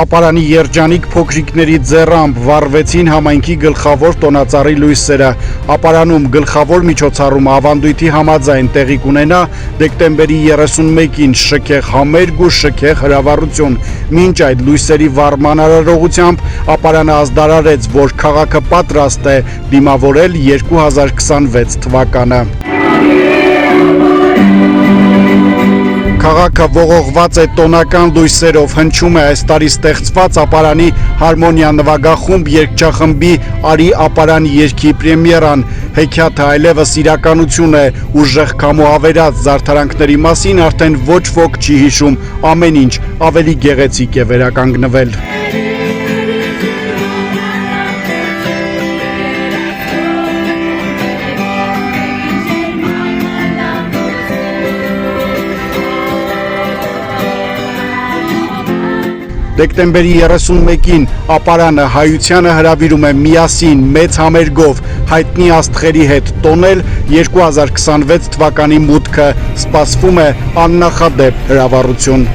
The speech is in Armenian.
Ապարանի երջանիկ փոքրիկների ձեռամբ վառվեցին համայնքի գլխավոր տոնածառի լույսերը։ Ապարանում գլխավոր միջոցառումը ավանդույթի համաձայն տեղի կունենա դեկտեմբերի 31-ին շքեղ համերգ ու շքեղ հրավառություն։ Մինչ այդ լույսերի վառման արարողությամբ Ապարանը ազդարարեց, որ քաղաքը պատրաստ է դիմավորել 2026 թվականը։ Քաղաքը ողողված է տոնական լույսերով, հնչում է այս տարի ստեղծված Ապարանի հարմոնիա նվագախումբ երգչախմբի «Արի Ապարան» երգի պրեմիերան։ Հեքիաթը այլևս իրականություն է, ուժեղ քամու ավերած զարդարանքների մասին արդեն ոչ ոք չի հիշում, ամեն ինչ ավելի գեղեցիկ է վերականգնվել։ Դեկտեմբերի 31-ին Ապարանը հայությանը հրավիրում է միասին մեծ համերգով հայտնի աստղերի հետ տոնել 2026 թվականի մուտքը, սպասվում է աննախադեպ հրավառություն։